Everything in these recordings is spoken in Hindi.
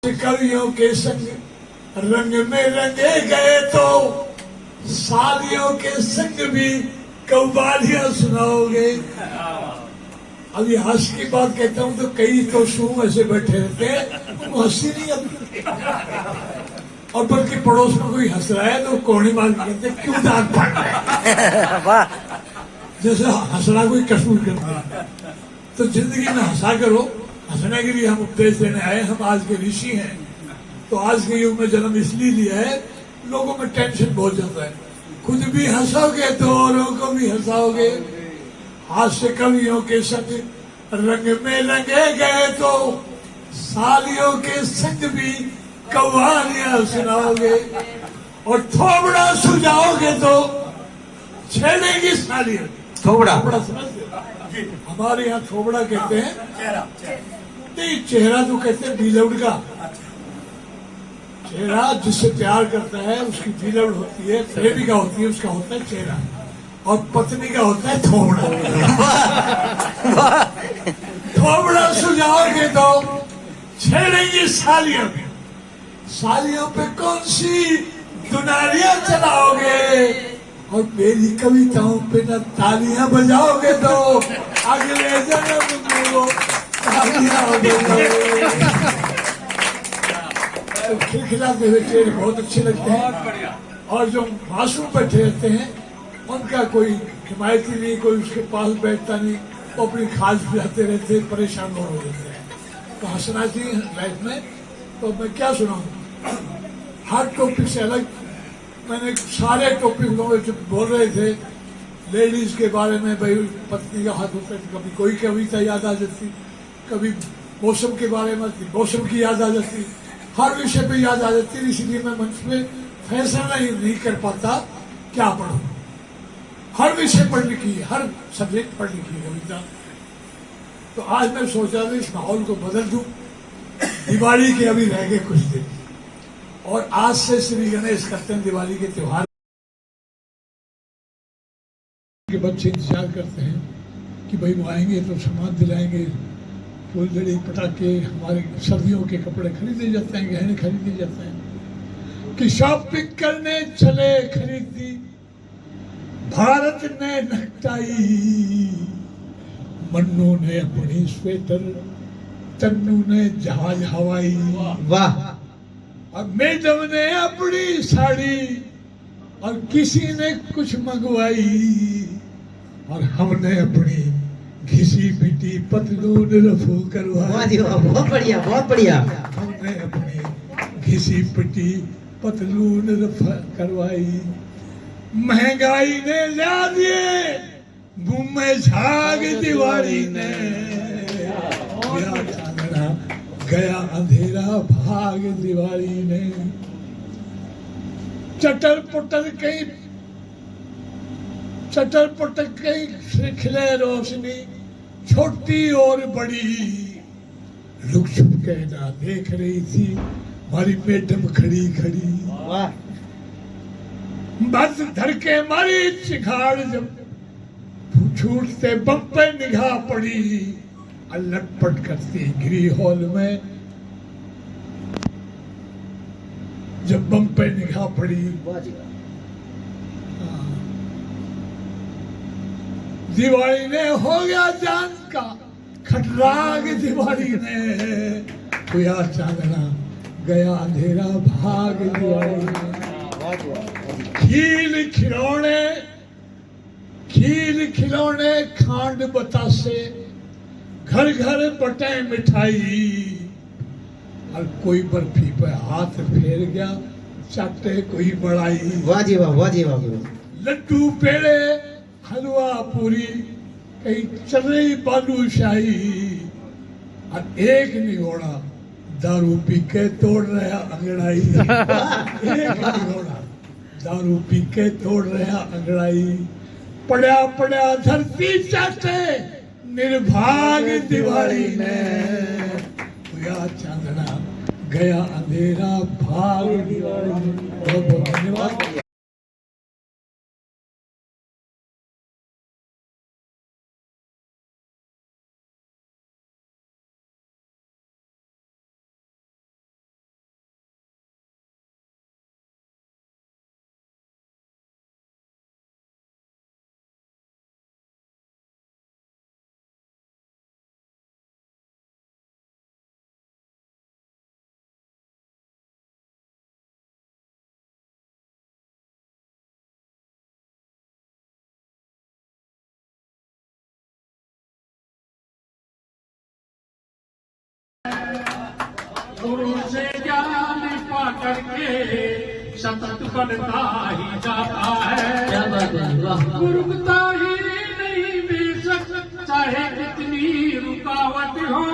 कवियों के संग रंग में रंगे गए तो सालियों के संग भी कव्वालियां सुनाओगे। अभी हंस की बात कहता हूँ तो कई तो शूम ऐसे बैठे रहते हैं, उनको हंसी नहीं आती। और बल्कि पड़ोस में कोई हंस रहा है तो कोहनी मार के कहते क्यों दांत फाड़ रहे हैं, जैसे हंसना कोई कसूर करता है। तो जिंदगी में हंसा करो, हंसने के लिए हम उपदेश देने आए। हम आज के ऋषि हैं, तो आज के युग में जन्म इसलिए लिया है, लोगों में टेंशन बहुत ज्यादा है। खुद भी हंसोगे तो औरों को भी हंसाओगे। हास्य कवियों के संग रंग में रंगे गए तो सालियों के संग भी कव्वालियां सुनाओगे। और थोबड़ा सुझाओगे तो छेड़ेगी सालियां। थोबड़ा समझते हो? हमारे यहाँ थोबड़ा कहते हैं, नहीं चेहरा तो कहते हैं बीलवड का। चेहरा जिससे प्यार करता है उसकी बीलवड होती है, प्रेमिका होती है, उसका होता है चेहरा। और पत्नी का होता है थोबड़ा। थोबड़ा सुझाओगे तो छेड़ेंगी सालियों पे। सालियों पे कौन सी दुनारियां चलाओगे। और मेरी कविताओं पे न तालियां बजाओगे तो अगले जन्म में वो तालियां बजाओगे। तो खिलखिलाते हुए चेहरे बहुत अच्छे लगते हैं। और जो मासूम बैठे रहते हैं उनका कोई हिमायती नहीं, कोई उसके पास बैठता नहीं, वो अपनी खास जाते रहते, परेशान हो जाते हैं। तो हंसना चाहिए लाइफ में। तो मैं क्या सुनाऊं, हर टॉपिक से अलग। मैंने सारे टॉपिक लोग बोल रहे थे, लेडीज के बारे में, भाई पत्नी का हाथ होता है, कभी कोई कविता याद आ जाती, कभी मौसम के बारे में मौसम की याद आ जाती, हर विषय पे याद आ जाती। इसलिए मैं मंच पे फैसला नहीं कर पाता क्या पढ़ूं। हर विषय पढ़ लिखी, हर सब्जेक्ट पढ़ लिखी कविता। तो आज मैं सोचा था इस माहौल को बदल दूं। दिवाली के अभी रह गए कुछ दिन, और आज से श्री गणेश करते हैं दिवाली के त्योहार के। बच्चे इंतजार करते हैं कि भाई वो आएंगे तो सामान दिलाएंगे, फुलझड़ी पटाखे, हमारे सर्दियों के कपड़े खरीदे जाते हैं, गहने खरीदे जाते हैं। कि शॉपिंग करने चले खरीदी भारत ने नकटाई। मन्नू ने अपनी स्वेटर, तन्नू ने जहाज हवाई, वाह। और मैडम ने अपनी साड़ी, और किसी ने कुछ मंगवाई। और हमने अपनी घिसी पिटी पतलून रफू करवाई। बहुत बढ़िया, बहुत बढ़िया। हमने अपनी घिसी पिटी पतलून रफा करवाई। महंगाई ने ला दिए घूमे झाग दिवाली ने। गया अंधेरा भाग दिवाली ने। चटर पुटर कहीं खिले रोशनी, छोटी और बड़ी। रुक छुप के ना देख रही थी हमारी मैडम खड़ी खड़ी। बस धर के मारी चिखाड़, जब छूटते बम पे निगाह पड़ी। लटपट करती गिरी हॉल में जब बम पे निगाह पड़ी। दिवाली ने हो गया जान का खटराग दिवाली ने। हुआ चांदना गया अंधेरा भाग दिवाली ने। खील खिलौने खांड बतासे, घर घर बटे मिठाई। और कोई बर्फी पे हाथ फेर गया, चाटे कोई बड़ाई। वाह जी वाह, वाह जी वाह। लड्डू पेड़े हलवा पूरी, कहीं चल रही बालूशाही। और एक निगोड़ा दारू पी के तोड़ रहा अंगड़ाई। एक निगोड़ा दारू पी के तोड़ रहा अंगड़ाई। पड़ा धरती चाटे निर्भाग दिवाली ने। हुआ चांदना गया अंधेरा भाग दिवाली ने। बहुत बहुत धन्यवाद। गुरु से ज्ञान पा करके सतत बढ़ता ही जाता क्या है। बात है, वाह। गुरुता ही नहीं बेशक चाहे कितनी रुकावट हो,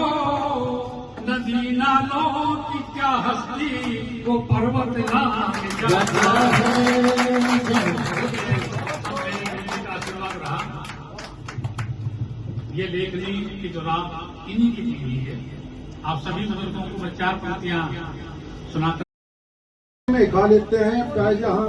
नदी नालों की क्या हस्ती वो पर्वत लांघ जाता है। आशीर्वाद रहा। ये लेखनी की जो रात इन्हीं की दी हुई है। आप सभी बुजुर्गों को मैं 4 पंक्तियां सुनाता में गा लेते हैं प्याज यहाँ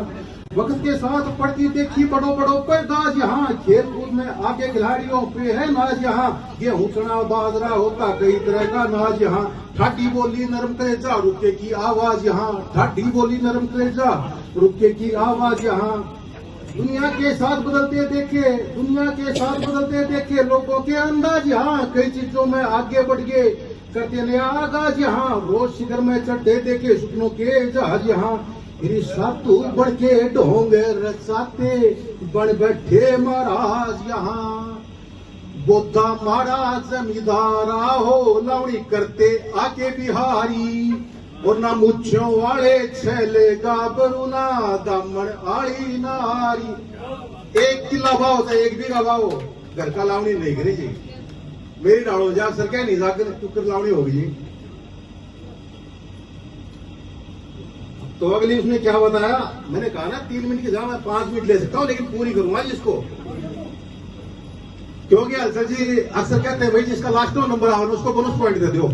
वक्त के साथ पड़ती देखी बड़ो बड़ो पैदाज यहाँ खेल कूद में आगे खिलाड़ियों पे है नाज यहाँ गेहूं चना बाजरा होता कई तरह का नाज यहाँ ठाठी बोली नरम कलेजा रुके की आवाज यहाँ ठाठी बोली नरम कलेजा रुके की आवाज यहाँ दुनिया के साथ बदलते देखे लोगों के अंदाज यहाँ कई चीजों में आगे बढ़ गए करते ले आगाज यहाँ रोज शिखर में चढ़ते देखे सपनों के जहाज यहाँ मेरी सातू बढ़ के ढोंगे रचाते बन बैठे महाराज यहाँ बोधा महाराज जमींदारा हो लावड़ी करते आके बिहारी और ना मुच्छों वाले छेले गाबरू ना दामन आड़ी नारी। 1 किला भाव था 1 बीघा भाव घर का लावणी नहीं करे जी मेरी डालो जा सर क्या नहीं जाकर टुकर लावणी होगी। तो अगली उसने क्या बताया मैंने कहा ना 3 मिनट की जगह मैं 5 मिनट ले सकता हूँ लेकिन पूरी करूंगा जिसको क्योंकि अक्सर जी अक्सर कहते हैं भाई जिसका लास्ट नंबर आवा उसको बोनस पॉइंट दे दो।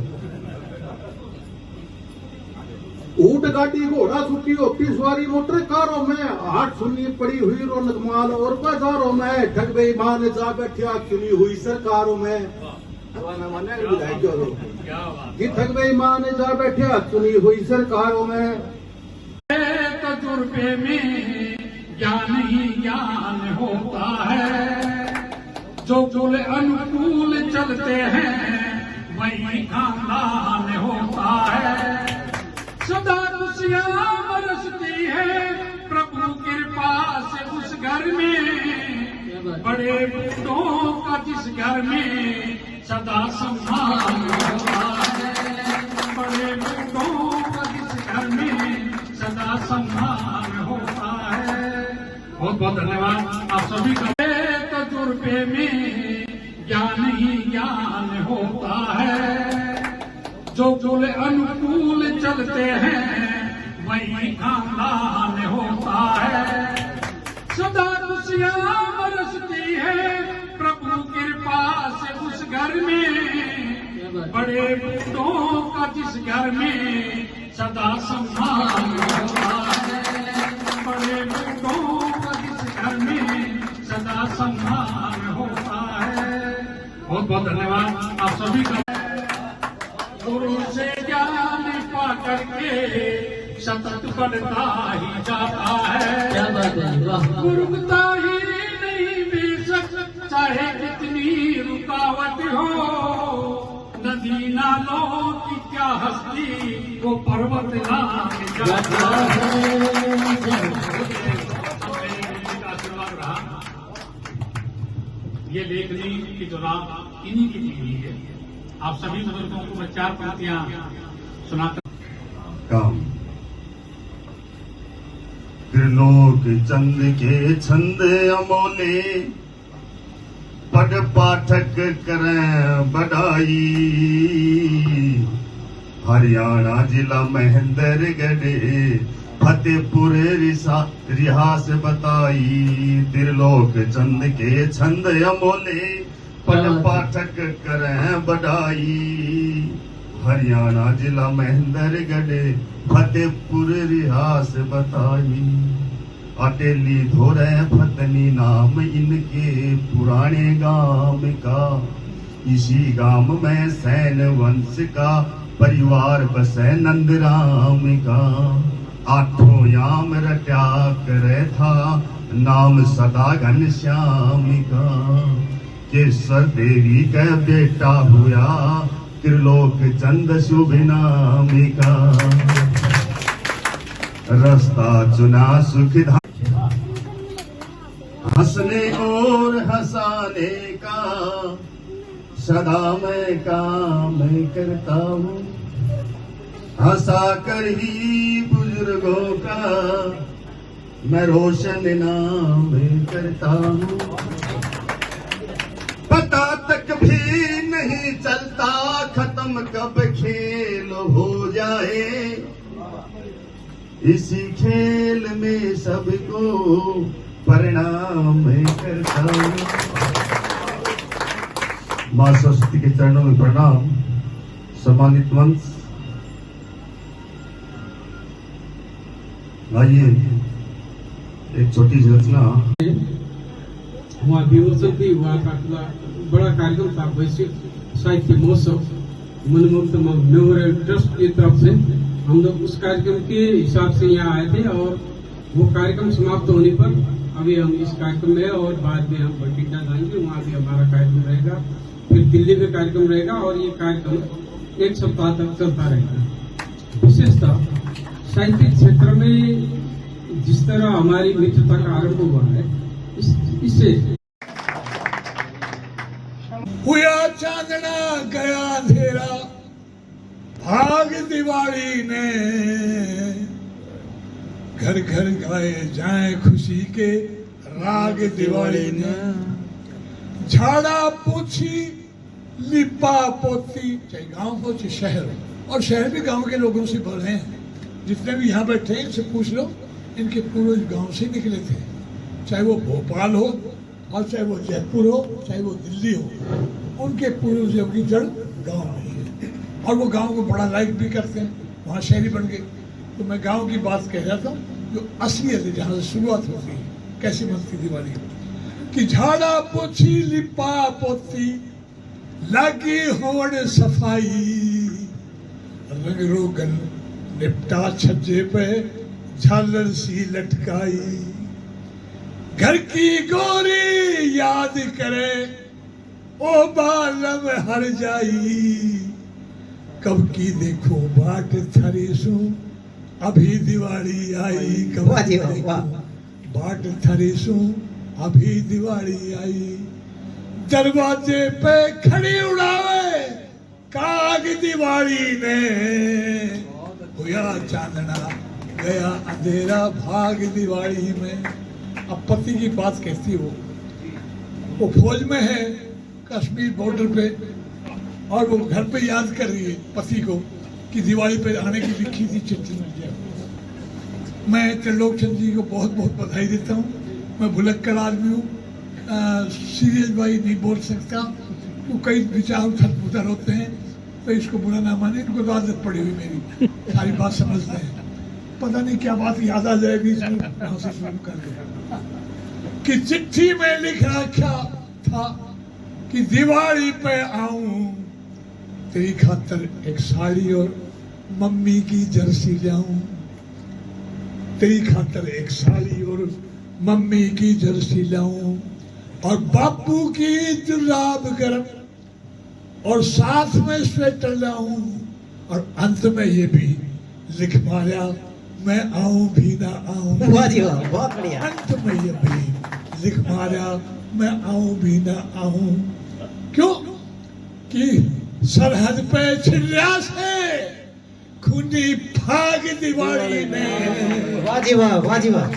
ऊंट गाड़ी घोड़ा छुट्टी होती सवारी मोटर कारों में हाट सुनी पड़ी हुई रौनक माल और बाजारों में ठग बेईमान जा बैठा चुनी हुई सरकारों में कि ठग बेईमान जा बैठा चुनी हुई सरकारों में। तजुर्बे में ज्ञान ही ज्ञान होता है, जो कुल अनुकूल चलते हैं वही खानदान होता है। सदा खुशियाँ बरसती है प्रभु कृपा से उस घर में, बड़े बूढ़ों का जिस घर में सदा सम्मान होता है। बड़े बूढ़ों का जिस घर में सदा सम्मान होता है। बहुत बहुत धन्यवाद आप सभी का। तजुर्बे में ज्ञान ही ज्ञान होता है, जो कुल अनुकूल चलते हैं वही खानदान होता है। सदा खुशियाँ बरसती है प्रभु कृपा से उस घर में, बड़े बूढ़ों का जिस घर में सदा सम्मान होता है। बड़े बूढ़ों का जिस घर में सदा सम्मान होता है। बहुत बहुत धन्यवाद आप सभी का। गुरु से ज्ञान पा करके सतत बढ़ता ही जाता है। क्या बात है, वाह। गुरुता ही नहीं बेशक चाहे कितनी रुकावट हो, नदी नालों की क्या हस्ती वो पर्वत लांघ जाता है। आशीर्वाद रहा। ये लेखनी की जो रात इन्हीं की दी हुई है। आप सभी बुजुर्गों को मैं 4 पंक्तियां सुनाता काम त्रिलोक चंद के छंद अमोले पढ़ पाठक करें बढ़ाई। हरियाणा जिला महेंद्रगढ़ फतेहपुर रिहास बताई। त्रिलोक चंद के छंद अमोले पढ़ पाठक करें बढ़ाई। हरियाणा जिला महेंद्रगढ़ फतेहपुर रिहास बताई। अटेली धोरे फतनी नाम इनके पुराने गांव का। इसी गांव में सैन वंश का परिवार बसे नंदराम का। 8 याम रटा करे था नाम सदा घनश्याम का। केसर देवी का बेटा हुआ त्रिलोक चंद शुभ नाम का। रास्ता चुना सुखधाम हंसने और हंसाने का। सदा मैं काम करता हूँ हंसा कर ही बुजुर्गों का मैं रोशन नाम करता हूँ। पता तक भी नहीं चलता खत्म कब खेल हो जाए, इसी खेल में सबको प्रणाम करता हूँ। मां सरस्वती के चरणों में प्रणाम। सम्मानित मंच, आइए एक छोटी सी रचना। वहाँ विमोचन थी, वहाँ का बड़ा कार्यक्रम था, वैश्विक साहित्य महोत्सव मनमोहन मेमोरियल ट्रस्ट की तरफ से। हम लोग उस कार्यक्रम के हिसाब से यहाँ आए थे और वो कार्यक्रम समाप्त होने पर अभी हम इस कार्यक्रम में और बाद में हम बठिंडा जाएंगे, वहाँ भी हमारा कार्यक्रम रहेगा, फिर दिल्ली में कार्यक्रम रहेगा और ये कार्यक्रम 1 सप्ताह तक चलता रहेगा। विशेषतः साहित्यिक क्षेत्र में जिस तरह हमारी मित्रता का आरंभ हुआ है, इससे हुआ चांदना गया अंधेरा, भाग दिवाली ने, घर घर गाए जाए खुशी के राग दिवाली ने। झाड़ा पोछी लिपा पोती, चाहे गांव हो चाहे शहर, और शहर भी गांव के लोगों से भरे हैं। जितने भी यहाँ बैठे हैं इनसे पूछ लो, इनके पूर्वज गांव से निकले थे, चाहे वो भोपाल हो और चाहे वो जयपुर हो, चाहे वो दिल्ली हो, उनके पूर्वजों की जड़ गांव में है और वो गांव को बड़ा लाइक भी करते हैं। वहाँ शहरी बन गए। तो मैं गांव की बात कह रहा था, जो असलियत है, जहाँ से शुरुआत होती है, कैसी बनती दिवाली कि झाड़ा पोछी लिपा पोती, लगी होड़ सफाई, रंग रोगन निपटा छज्जे पे झालर सी लटकाई, घर की गोरी याद करे ओ बालम हर जाई, कब की देखो बाट थरीसू अभी दिवाली आई, कब की देखो बाट थरीसू अभी दिवाली आई, दरवाजे पे खड़ी उड़ावे काग दिवाली ने, हुआ चांदना गया अंधेरा भाग दिवाली में। अब पति की बात कहती वो फौज में है कश्मीर बॉर्डर पे, और वो घर पे याद कर रही है पति को कि दिवाली पे आने की लिखी थी चिट्ठी मिल गया। मैं त्रिलोक चंद जी को बहुत बहुत बधाई देता हूँ। मैं भुलक्कड़ आदमी हूँ, सीरियस भाई नहीं बोल सकता, तो कई विचार उथल पुथल होते हैं, तो इसको बुरा ना माने, इनको तो आदत पड़ी हुई मेरी, सारी बात समझते हैं। पता नहीं क्या बात याद आ जाएगी, यहाँ से शुरू कर दो कि चिट्ठी में लिख रखा था कि दिवाली पे आऊं, तेरी खातर एक साड़ी और मम्मी की जर्सी लाऊं, तेरी खातर एक साड़ी और मम्मी की जर्सी लाऊं, और बापू की जुराब गरम और साथ में स्वेटर लाऊं, और अंत में ये भी लिख मारा मैं आऊं भी ना आऊं। वाह जी वाह, बहुत बढ़िया। अंत में ये भी लिख मारा मैं आऊं भी ना आऊं। क्यों कि सरहद पे छिड़िया से खूनी भाग दिवाली ने, वाह जी वाह, वाह जी वाह।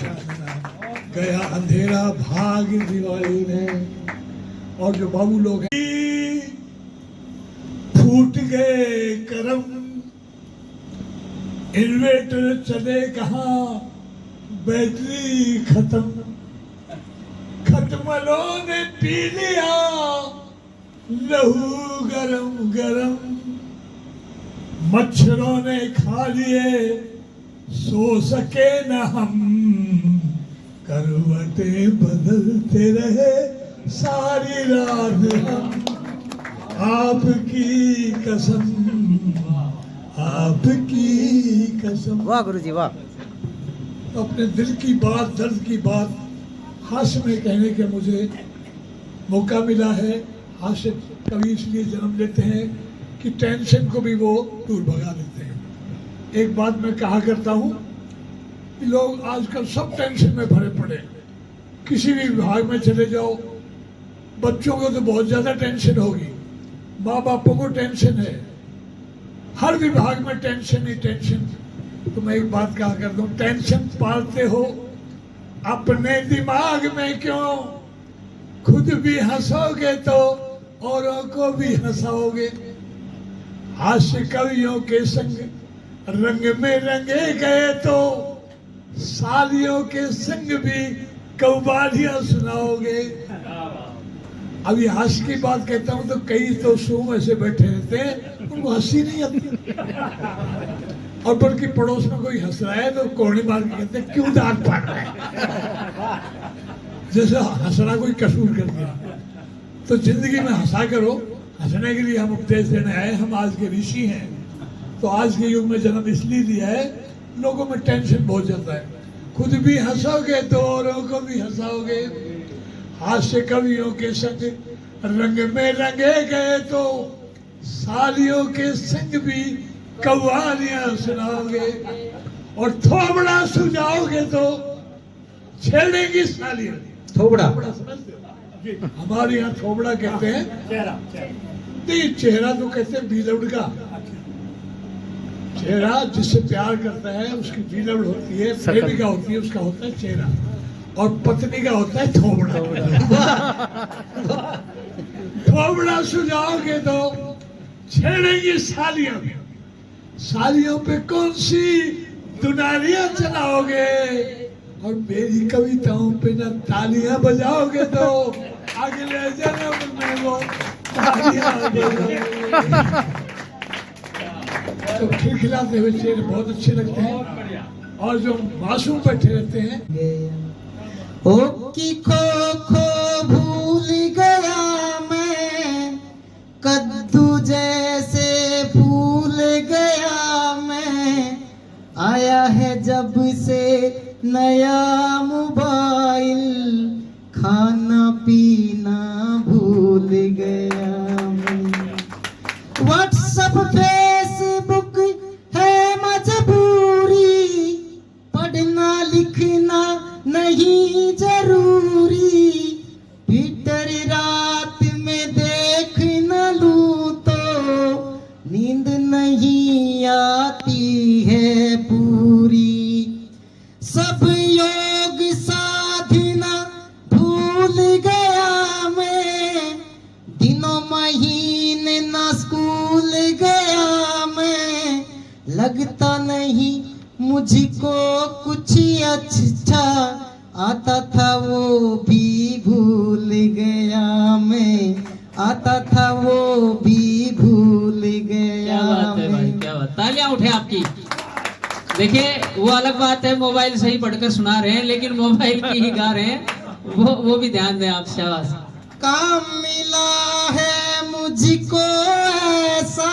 गया अंधेरा भाग दिवाली ने। और जो बाबू लोग हैं, फूट गए करम, इन्वेटर चले कहाँ, बैटरी खत्म, खटमलों ने पी लिया लहू गरम गरम, मच्छरों ने खा लिए सो सके न हम, करवटें बदलते रहे सारी रात हम, आपकी कसम, आपकी कसम। वाह गुरु जी वाह। अपने दिल की बात, दर्द की बात हास्य में कहने का मुझे मौका मिला है। हास्य कवि इसलिए जन्म लेते हैं कि टेंशन को भी वो दूर भगा देते हैं। एक बात मैं कहा करता हूँ कि लोग आजकल सब टेंशन में भरे पड़े। किसी भी विभाग में चले जाओ, बच्चों को तो बहुत ज्यादा टेंशन होगी, माँ बापों को टेंशन है, हर विभाग में टेंशन ही टेंशन। तो मैं एक बात कहा कर दूं, टेंशन पालते हो अपने दिमाग में क्यों, खुद भी हंसोगे तो औरों को भी हंसाओगे। हास्य कवियों के संग रंग में रंगे गए तो सालियों के संग भी कव्वालियां सुनाओगे। अभी हास्य की बात कहता हूं तो कई तो सूम ऐसे बैठे रहते हैं उनको हंसी नहीं आती, और बल्कि पड़ोस में कोई हंस रहा है तो कोड़े मार के कहते हैं क्यों दांत फाड़ रहा है, जैसे हंसना कोई कसूर कर दिया। तो जिंदगी में हंसा करो, हंसने के लिए हम उपदेश देने आए, हम आज के ऋषि हैं। तो आज के युग में जन्म इसलिए दिया है, लोगों में टेंशन बहुत ज्यादा है। खुद भी हंसोगे तो औरों को भी हंसाओगे। हास्य कवियों के संग रंग में रंगे गए तो सालियों के संग भी कव्वालियां सुनाओगे। और थोबड़ा सुझाओगे तो छेड़ेंगी सालियां। थोबड़ा समझते हो? हमारे यहाँ थोबड़ा कहते हैं नहीं, चेहरा तो कहते हैं बीलवड़ का। चेहरा जिससे प्यार करता है उसकी बीलवड़ होती है, प्रेमिका होती है, उसका होता है चेहरा, और पत्नी का होता है थोबड़ा। थोबड़ा सुझाओगे तो छेड़ेंगी सालियां। सालियों पे कौन सी दुनारियां चलाओगे, और मेरी कविताओं पे ना तालियां बजाओगे तो अगले जन्म में वो तालियां बजाओगे। तो खिलखिलाते हुए चेहरे बहुत अच्छे लगते हैं, और जो मासूम बैठे रहते हैं। ओ की खो खो भूल गया मैं, कद्दू जैसे भूल गया मैं, आया है जब से नया मोबाइल, खाना पीना भूल गया मैं। व्हाट्सएप फेसबुक है मजबूरी, पढ़ना लिखना नहीं जरूरी, ट्विटर रात में देख न लूं तो नींद नहीं आती है पूरी। सब योग साधना भूल गया मैं, दिनों महीने ना स्कूल गया मैं, लगता नहीं मुझको कुछ अच्छा, आता था वो भी भूल गया मैं, आता था वो भी भूल गया। क्या बात है भाई, क्या बात, तालियां उठे आपकी। देखिए वो अलग बात है, मोबाइल से ही पढ़कर सुना रहे हैं, लेकिन मोबाइल की ही गा रहे हैं, वो भी ध्यान दें आप। शाबाश। काम मिला है मुझको ऐसा,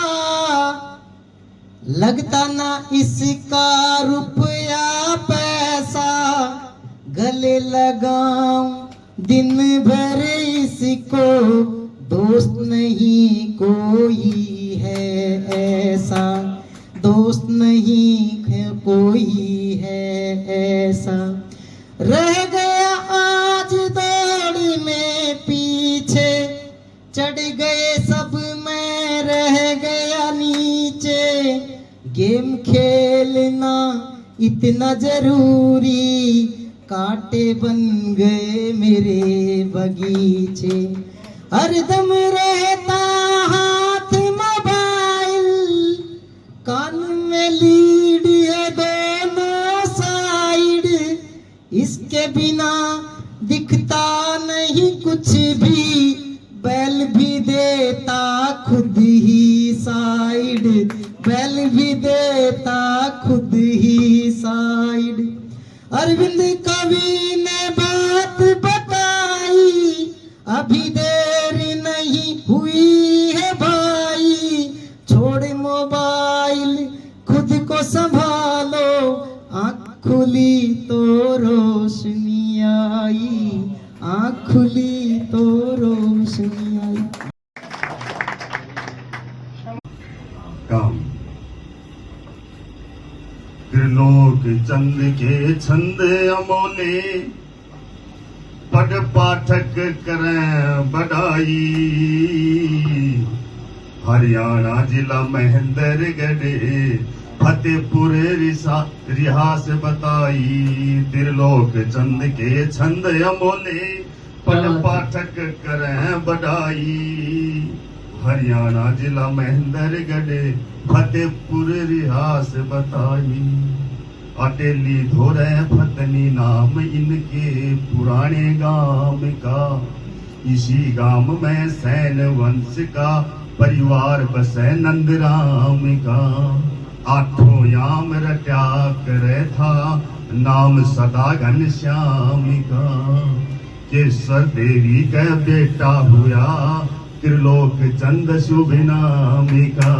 लगता ना इसका रुपया पैसा, गले लगाऊं दिन भर इसको, दोस्त नहीं कोई है ऐसा, दोस्त नहीं कोई है ऐसा। रह गया आज दौड़ में पीछे, चढ़ गए सब मैं रह गया नीचे, गेम खेलना इतना जरूरी, कांटे बन गए मेरे बगीचे। हरदम रहता हाथ मोबाइल, कान में लीड है दोनों साइड, इसके बिना दिखता नहीं कुछ भी, बैल भी देता खुद ही साइड, बैल भी देता खुद ही साइड। अरविंद कवि ने बात बताई, अभी देर नहीं हुई है भाई, छोड़ मोबाइल खुद को संभालो, आँख खुली तो रोशनी आई, आँख खुली तो रोशनी आई। काम त्रिलोक चंद के छंद अमोले, पढ़ पाठक करें बढ़ाई, हरियाणा जिला महेंद्रगढ़ फतेहपुर रिहास बताई त्रिलोक चंद के छंद अमोले पद पाठक करें बढ़ाई हरियाणा जिला महेंद्रगढ़ फतेहपुर रिहास बताई अटेली धोरे फतनी नाम इनके पुराने गांव का इसी गांव में सैन वंश का परिवार बसे नंदराम का आठों याम रटा करे था नाम सदा घनश्याम का केसर देवी का बेटा हुआ त्रिलोक चंद शुभ नाम का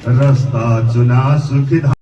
रास्ता चुना सुख